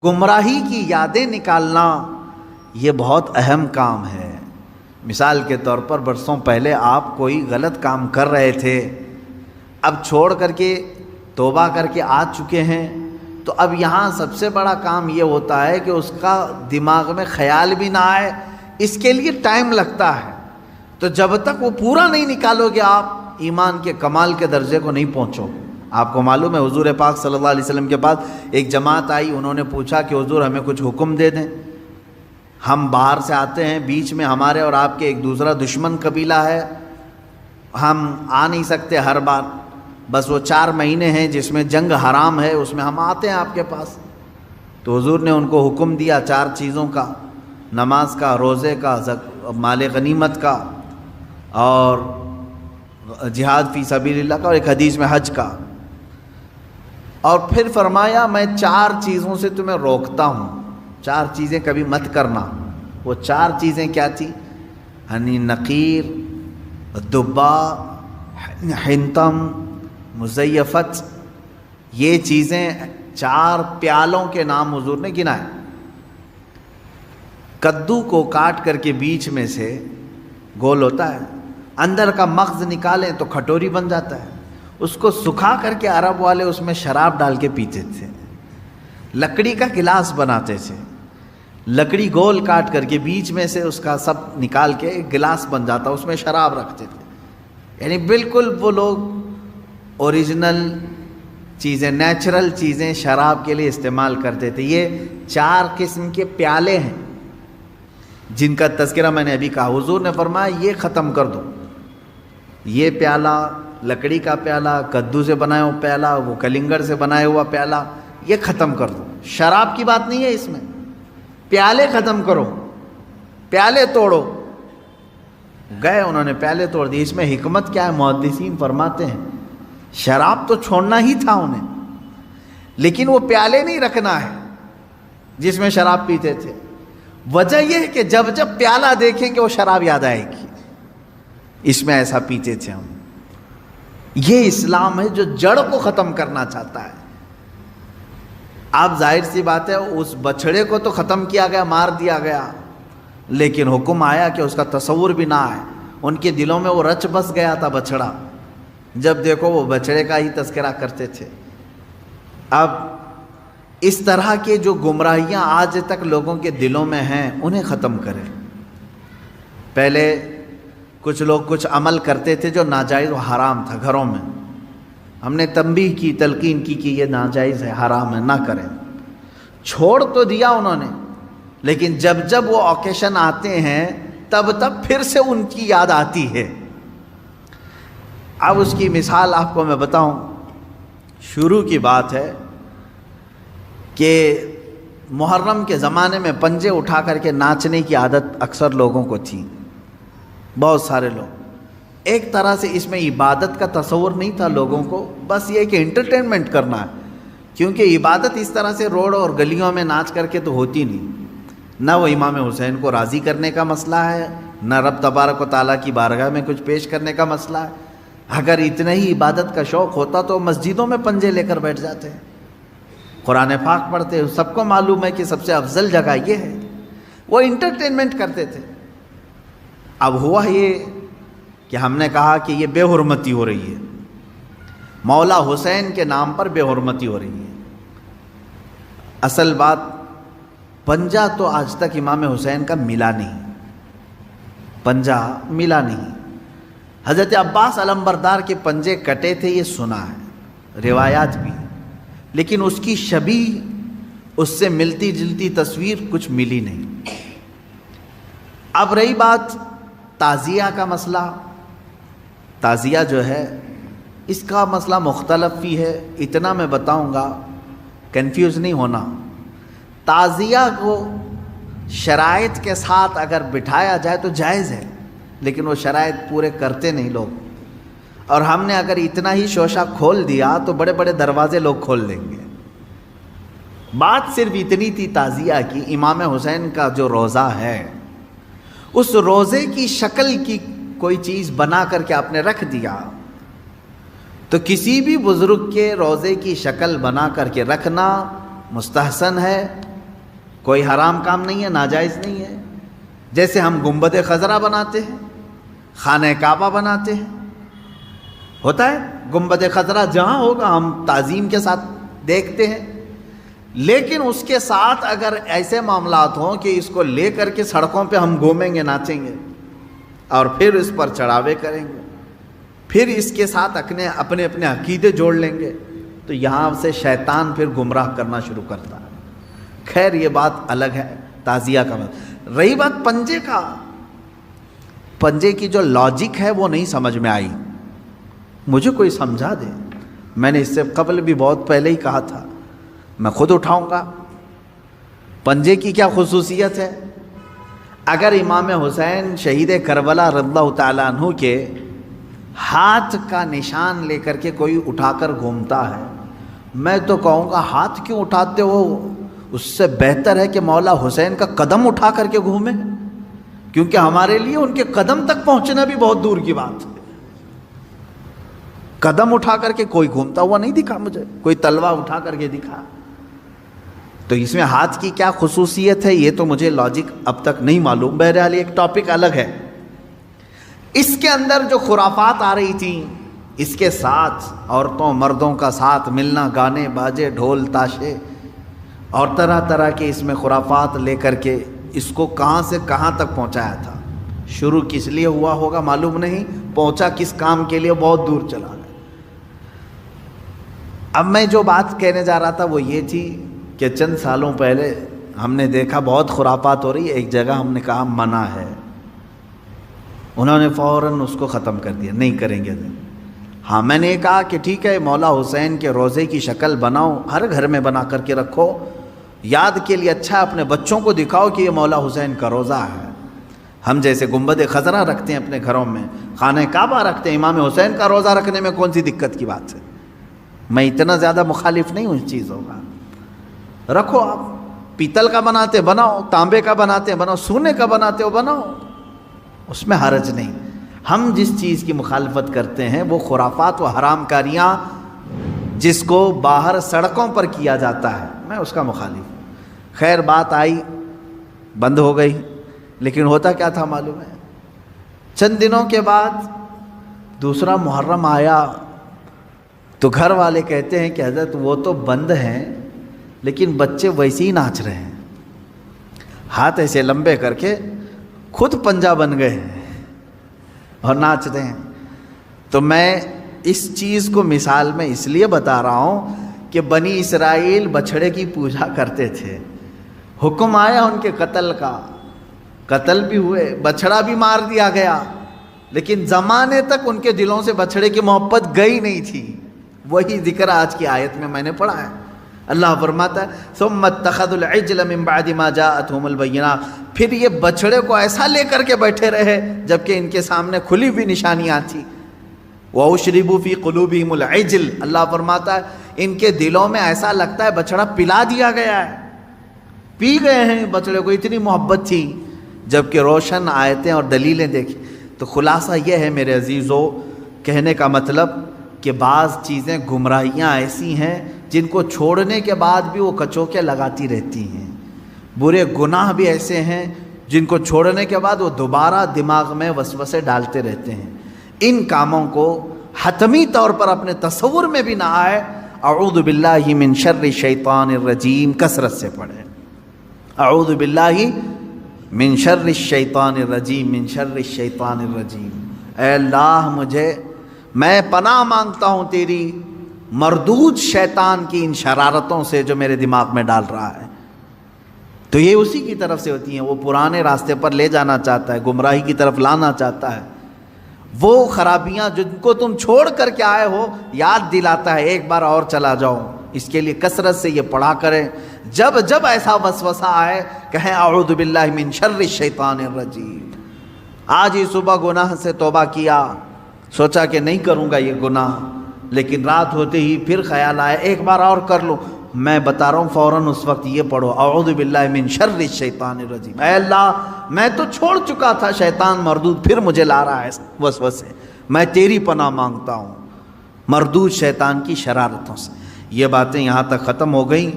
گمراہی کی یادیں نکالنا یہ بہت اہم کام ہے۔ مثال کے طور پر برسوں پہلے آپ کوئی غلط کام کر رہے تھے، اب چھوڑ کر کے توبہ کر کے آ چکے ہیں، تو اب یہاں سب سے بڑا کام یہ ہوتا ہے کہ اس کا دماغ میں خیال بھی نہ آئے، اس کے لیے ٹائم لگتا ہے۔ تو جب تک وہ پورا نہیں نکالو گے آپ ایمان کے کمال کے درجے کو نہیں پہنچو گے۔ آپ کو معلوم ہے حضور پاک صلی اللہ علیہ وسلم کے پاس ایک جماعت آئی، انہوں نے پوچھا کہ حضور ہمیں کچھ حکم دے دیں، ہم باہر سے آتے ہیں، بیچ میں ہمارے اور آپ کے ایک دوسرا دشمن قبیلہ ہے، ہم آ نہیں سکتے ہر بار، بس وہ 4 مہینے ہیں جس میں جنگ حرام ہے، اس میں ہم آتے ہیں آپ کے پاس۔ تو حضور نے ان کو حکم دیا 4 چیزوں کا، نماز کا، روزے کا، مال غنیمت کا، اور جہاد فی سبیل اللہ کا، اور ایک حدیث میں حج کا۔ اور پھر فرمایا میں 4 چیزوں سے تمہیں روکتا ہوں، 4 چیزیں کبھی مت کرنا۔ وہ 4 چیزیں کیا تھی؟ نقیر، دبا، حنتم، مزیفت۔ یہ چیزیں 4 پیالوں کے نام حضور نے گنائے۔ کدو کو کاٹ کر کے بیچ میں سے گول ہوتا ہے، اندر کا مغز نکالیں تو کھٹوری بن جاتا ہے، اس کو سکھا کر کے عرب والے اس میں شراب ڈال کے پیتے تھے۔ لکڑی کا گلاس بناتے تھے، لکڑی گول کاٹ کر کے بیچ میں سے اس کا سب نکال کے ایک گلاس بن جاتا، اس میں شراب رکھتے تھے۔ یعنی بالکل وہ لوگ اوریجنل چیزیں، نیچرل چیزیں شراب کے لیے استعمال کرتے تھے۔ یہ 4 قسم کے پیالے ہیں جن کا تذکرہ میں نے ابھی کہا۔ حضور نے فرمایا یہ ختم کر دو، یہ پیالہ، لکڑی کا پیالہ، کدو سے بنایا ہوا پیالہ، وہ کلنگڑ سے بنایا ہوا پیالہ، یہ ختم کر دو۔ شراب کی بات نہیں ہے اس میں، پیالے ختم کرو، پیالے توڑو۔ گئے انہوں نے پیالے توڑ دی۔ اس میں حکمت کیا ہے؟ محدثین فرماتے ہیں شراب تو چھوڑنا ہی تھا انہیں، لیکن وہ پیالے نہیں رکھنا ہے جس میں شراب پیتے تھے۔ وجہ یہ ہے کہ جب جب پیالہ دیکھیں گے وہ شراب یاد آئے گی، اس میں ایسا پیتے تھے ہم۔ یہ اسلام ہے جو جڑ کو ختم کرنا چاہتا ہے۔ آپ ظاہر سی بات ہے اس بچڑے کو تو ختم کیا گیا، مار دیا گیا، لیکن حکم آیا کہ اس کا تصور بھی نہ آئے۔ ان کے دلوں میں وہ رچ بس گیا تھا بچڑا، جب دیکھو وہ بچڑے کا ہی تذکرہ کرتے تھے۔ اب اس طرح کے جو گمراہیاں آج تک لوگوں کے دلوں میں ہیں انہیں ختم کریں۔ پہلے کچھ لوگ کچھ عمل کرتے تھے جو ناجائز و حرام تھا گھروں میں، ہم نے تنبیہ کی، تلقین کی کہ یہ ناجائز ہے، حرام ہے، نہ کریں۔ چھوڑ تو دیا انہوں نے، لیکن جب جب وہ اوکیشن آتے ہیں تب تب پھر سے ان کی یاد آتی ہے۔ اب اس کی مثال آپ کو میں بتاؤں، شروع کی بات ہے کہ محرم کے زمانے میں پنجے اٹھا کر کے ناچنے کی عادت اکثر لوگوں کو تھی، بہت سارے لوگ۔ ایک طرح سے اس میں عبادت کا تصور نہیں تھا لوگوں کو، بس یہ کہ انٹرٹینمنٹ کرنا ہے، کیونکہ عبادت اس طرح سے روڈ اور گلیوں میں ناچ کر کے تو ہوتی نہیں۔ نہ وہ امام حسین کو راضی کرنے کا مسئلہ ہے، نہ رب تبارک و تعالیٰ کی بارگاہ میں کچھ پیش کرنے کا مسئلہ ہے۔ اگر اتنا ہی عبادت کا شوق ہوتا تو مسجدوں میں پنجے لے کر بیٹھ جاتے ہیں، قرآن پاک پڑھتے۔ سب کو معلوم ہے کہ سب سے افضل جگہ یہ ہے، وہ انٹرٹینمنٹ کرتے تھے۔ اب ہوا یہ کہ ہم نے کہا کہ یہ بے حرمتی ہو رہی ہے، مولا حسین کے نام پر بے حرمتی ہو رہی ہے۔ اصل بات پنجہ تو آج تک امام حسین کا ملا نہیں، پنجہ ملا نہیں۔ حضرت عباس علمبردار کے پنجے کٹے تھے یہ سنا ہے، روایات بھی، لیکن اس کی شبیہ، اس سے ملتی جلتی تصویر کچھ ملی نہیں۔ اب رہی بات تعزیہ کا مسئلہ، تعزیہ جو ہے اس کا مسئلہ مختلف بھی ہے، اتنا میں بتاؤں گا، کنفیوز نہیں ہونا۔ تعزیہ کو شرائط کے ساتھ اگر بٹھایا جائے تو جائز ہے، لیکن وہ شرائط پورے کرتے نہیں لوگ، اور ہم نے اگر اتنا ہی شوشہ کھول دیا تو بڑے بڑے دروازے لوگ کھول دیں گے۔ بات صرف اتنی تھی تعزیہ کی، امام حسین کا جو روضہ ہے اس روزے کی شکل کی کوئی چیز بنا کر کے آپ نے رکھ دیا، تو کسی بھی بزرگ کے روضے کی شکل بنا کر کے رکھنا مستحسن ہے، کوئی حرام کام نہیں ہے، ناجائز نہیں ہے. جیسے ہم گنبد خضرا بناتے ہیں، خانہ کعبہ بناتے ہیں، ہوتا ہے گنبد خضرا جہاں ہوگا ہم تعظیم کے ساتھ دیکھتے ہیں، لیکن اس کے ساتھ اگر ایسے معاملات ہوں کہ اس کو لے کر کے سڑکوں پہ ہم گھومیں گے، ناچیں گے اور پھر اس پر چڑھاوے کریں گے، پھر اس کے ساتھ اپنے عقیدے جوڑ لیں گے، تو یہاں سے شیطان پھر گمراہ کرنا شروع کرتا ہے. خیر یہ بات الگ ہے تعزیہ کا. رہی بات پنجے کا، پنجے کی جو لاجک ہے وہ نہیں سمجھ میں آئی، مجھے کوئی سمجھا دے. میں نے اس سے قبل بھی بہت پہلے ہی کہا تھا، میں خود اٹھاؤں گا. پنجے کی کیا خصوصیت ہے؟ اگر امام حسین شہید کربلا رضی اللہ تعالیٰ عنہ کے ہاتھ کا نشان لے کر کے کوئی اٹھا کر گھومتا ہے، میں تو کہوں گا ہاتھ کیوں اٹھاتے ہو؟ اس سے بہتر ہے کہ مولا حسین کا قدم اٹھا کر کے گھومیں، کیونکہ ہمارے لیے ان کے قدم تک پہنچنا بھی بہت دور کی بات ہے. قدم اٹھا کر کے کوئی گھومتا ہوا نہیں دکھا مجھے، کوئی تلوار اٹھا کر کے دکھا. تو اس میں ہاتھ کی کیا خصوصیت ہے یہ تو مجھے لاجک اب تک نہیں معلوم. بہرحال ایک ٹاپک الگ ہے. اس کے اندر جو خرافات آ رہی تھیں، اس کے ساتھ عورتوں مردوں کا ساتھ ملنا، گانے باجے ڈھول تاشے اور طرح طرح کے اس میں خرافات لے کر کے اس کو کہاں سے کہاں تک پہنچایا تھا. شروع کس لیے ہوا ہوگا معلوم نہیں، پہنچا کس کام کے لیے بہت دور چلا گیا. اب میں جو بات کہنے جا رہا تھا وہ یہ تھی کہ چند سالوں پہلے ہم نے دیکھا بہت خرافات ہو رہی ہے. ایک جگہ ہم نے کہا منع ہے، انہوں نے فوراً اس کو ختم کر دیا، نہیں کریں گے. ہاں میں نے کہا کہ ٹھیک ہے، مولا حسین کے روضے کی شکل بناؤ، ہر گھر میں بنا کر کے رکھو، یاد کے لیے اچھا ہے، اپنے بچوں کو دکھاؤ کہ یہ مولا حسین کا روضہ ہے. ہم جیسے گنبد خضرا رکھتے ہیں اپنے گھروں میں، خانہ کعبہ رکھتے ہیں، امام حسین کا روضہ رکھنے میں کون سی دقت کی بات ہے؟ میں اتنا زیادہ مخالف نہیں ہوں اس چیزوں کا. رکھو، آپ پیتل کا بناتے بناؤ، تانبے کا بناتے بناؤ، سونے کا بناتے ہو بناؤ، اس میں حرج نہیں. ہم جس چیز کی مخالفت کرتے ہیں وہ خرافات و حرام کاریاں جس کو باہر سڑکوں پر کیا جاتا ہے، میں اس کا مخالف ہوں. خیر بات آئی، بند ہو گئی. لیکن ہوتا کیا تھا معلوم ہے؟ چند دنوں کے بعد دوسرا محرم آیا تو گھر والے کہتے ہیں کہ حضرت وہ تو بند ہیں لیکن بچے ویسے ہی ناچ رہے ہیں، ہاتھ ایسے لمبے کر کے خود پنجا بن گئے ہیں اور ناچ رہے ہیں. تو میں اس چیز کو مثال میں اس لیے بتا رہا ہوں کہ بنی اسرائیل بچھڑے کی پوجا کرتے تھے، حکم آیا ان کے قتل کا، قتل بھی ہوئے، بچھڑا بھی مار دیا گیا، لیکن زمانے تک ان کے دلوں سے بچھڑے کی محبت گئی نہیں تھی. وہی ذکر آج کی آیت میں میں نے پڑھا ہے. اللہ فرماتا ہے ثم اتخذوا العجل من بعد ما جاءتهم البینات، پھر یہ بچھڑے کو ایسا لے کر کے بیٹھے رہے جبکہ ان کے سامنے کھلی ہوئی نشانیاں تھیں. وَأُشْرِبُوا فِي قُلُوبِهِمُ الْعِجْلَ، اللہ فرماتا ہے ان کے دلوں میں ایسا لگتا ہے بچھڑا پلا دیا گیا ہے، پی گئے ہیں بچڑے کو، اتنی محبت تھی. جبکہ روشن آیتیں اور دلیلیں دیکھی. تو خلاصہ یہ ہے میرے عزیزو، کہنے کا مطلب کہ بعض چیزیں گمراہیاں ایسی ہیں جن کو چھوڑنے کے بعد بھی وہ کچوکے لگاتی رہتی ہیں. برے گناہ بھی ایسے ہیں جن کو چھوڑنے کے بعد وہ دوبارہ دماغ میں وسوسے ڈالتے رہتے ہیں. ان کاموں کو حتمی طور پر اپنے تصور میں بھی نہ آئے. اعوذ باللہ من شر الشیطان الرجیم کثرت سے پڑھیں. اعوذ باللہ من شر الشیطان الرجیم، من شر الشیطان الرجیم. اے اللہ میں پناہ مانگتا ہوں تیری مردود شیطان کی ان شرارتوں سے جو میرے دماغ میں ڈال رہا ہے. تو یہ اسی کی طرف سے ہوتی ہیں، وہ پرانے راستے پر لے جانا چاہتا ہے، گمراہی کی طرف لانا چاہتا ہے. وہ خرابیاں جن کو تم چھوڑ کر کے آئے ہو یاد دلاتا ہے ایک بار اور چلا جاؤ. اس کے لیے کثرت سے یہ پڑھا کریں. جب جب ایسا وسوسہ آئے کہیں اعوذ باللہ من شر الشیطان الرجیم. آج ہی صبح گناہ سے توبہ کیا، سوچا کہ نہیں کروں گا یہ گناہ، لیکن رات ہوتے ہی پھر خیال آیا ایک بار اور کر لوں. میں بتا رہا ہوں فوراً اس وقت یہ پڑھو اعوذ باللہ من شر الشیطان الرجیم. اے اللہ میں تو چھوڑ چکا تھا شیطان مردود، پھر مجھے لا رہا ہے وسوسے، میں تیری پناہ مانگتا ہوں مردود شیطان کی شرارتوں سے. یہ باتیں یہاں تک ختم ہو گئیں.